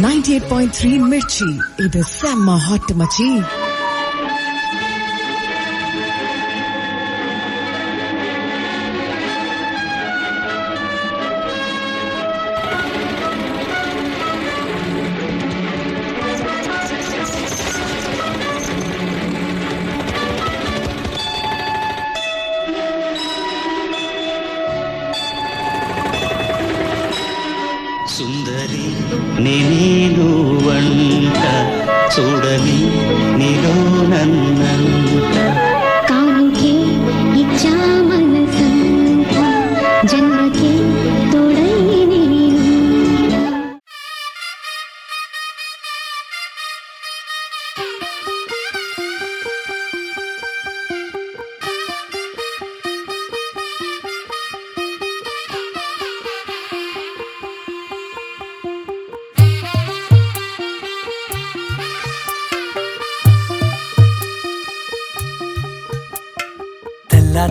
98.3 మిర్చి. ఇది సెమ్మ హాట్ మచి. సుందరి నేను వంట చూడని నీలో నన్నంట కానుకే ఇచ్చా మనసంత జన్మకే తోడై నేను.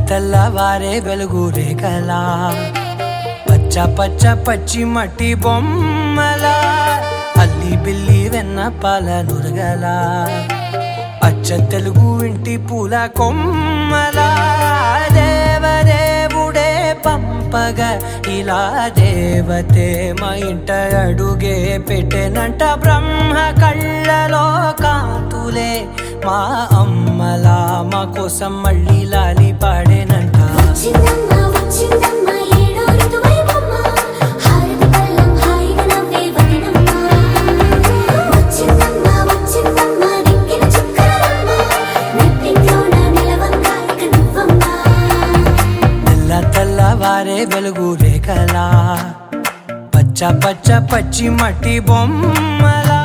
తెల్లవారే వెలుగు రేఖలా పచ్చ పచ్చ పచ్చి మట్టి బొమ్మలా అల్లి బిల్లి వెన్న పాల నురగలా అచ్చ తెలుగు ఇంటి పూల కొమ్మలా దేవదేవుడే పంపగా ఇలా దేవతే మా ఇంట అడుగే పెట్టెనంట. బ్రహ్మ కళ్ళలో కాంతులే మా అమ్మలా మా కోసం మళ్ళీ లాలి పాడేనంట. తెల్లవారే వెలుగు రేఖలా పచ్చ పచ్చ పచ్చి మట్టి బొమ్మలా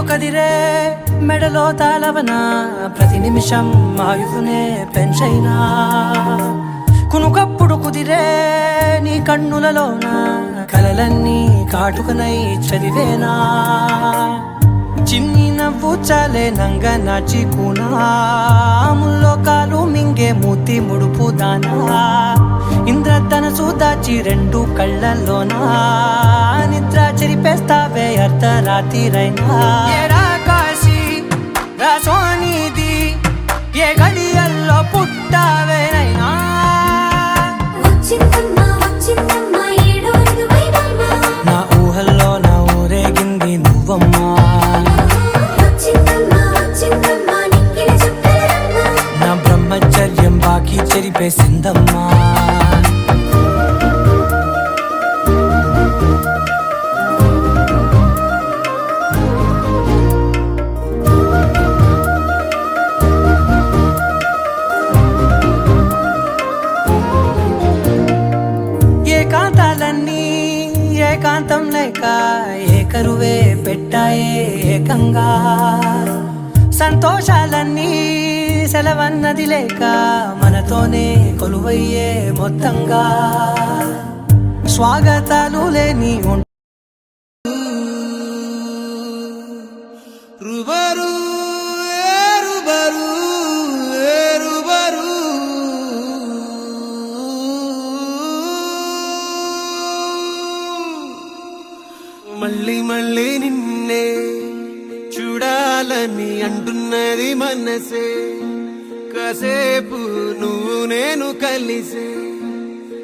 కదిరే మెడలో తాళవన ప్రతి నిమిషం ఆయువునే పెంచైనా కునుకప్పుడు కుదిరే నీ కన్నులలోన కలలన్నీ కాటుకనై చదివేనా. చిన్ని నవ్వు చాలే నంగ నాచి కూనాముల్లో కాలు మింగే మూతి ముడుపు దానా ఇంద్రధనసు దాచి రెండు కళ్ళల్లోనా నిద్ర చెరిపేస్తావే అర్ధరాత్రిరైనా. ఏడా కాశీ రాసోనిది ఏ గడియల్లో పుట్టావేనైనా నా ఊహల్లో నా ఊరేగింది నువ్వమ్మా. నా బ్రహ్మచర్యం బాకీ చెరిపేసిందమ్మా. ఏకాంతాలన్నీ ఏకాంతం లేక ఏకరువే పెట్టాయే ఏకంగా. సంతోషాలన్నీ సెలవన్నది లేక మనతోనే కొలువయ్యే మొత్తంగా. స్వాగతాలు లేని రుబరు రుబరు రుబరు మళ్ళీ మళ్ళీ నిన్నే చూడాలని అంటున్నది మనసే. కాసేపు నువ్వు నేను కలిసే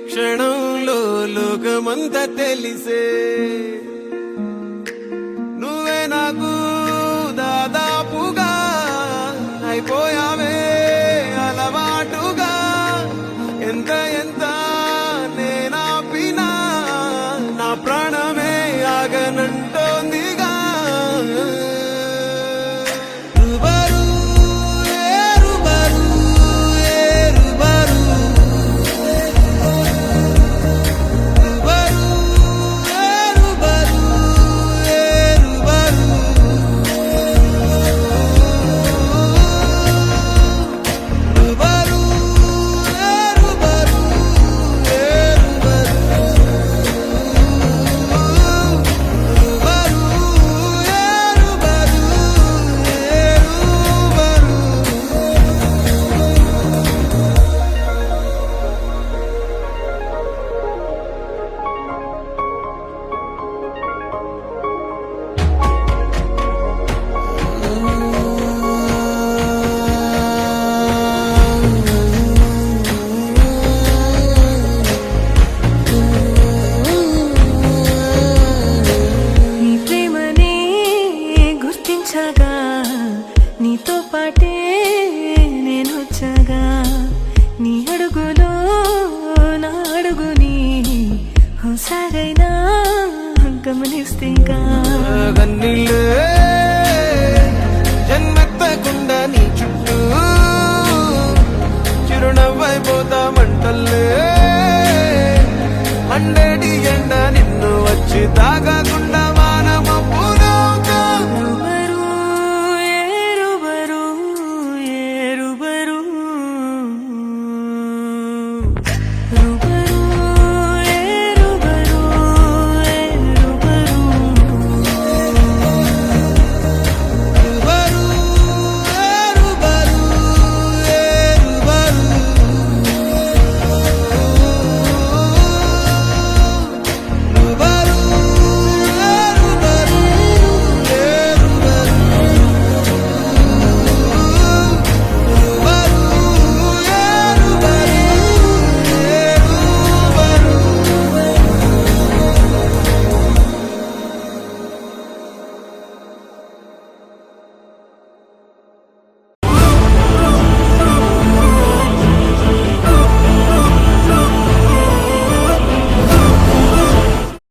క్షణంలో లోకమంతా తెలిసే. నువ్వే నాకు దాదాపుగా అయిపోయావే అలవాటుగా. ఎంత ఎంత నేనాపినా నా ప్రాణమే ఆగనంటోందిగా. రుబరు వచ్చగా నీతో పాటే నేను వచ్చగా నీ అడుగులో నా అడుగుని ఓసారైనా గమనిస్తేగా కన్నీళ్ళే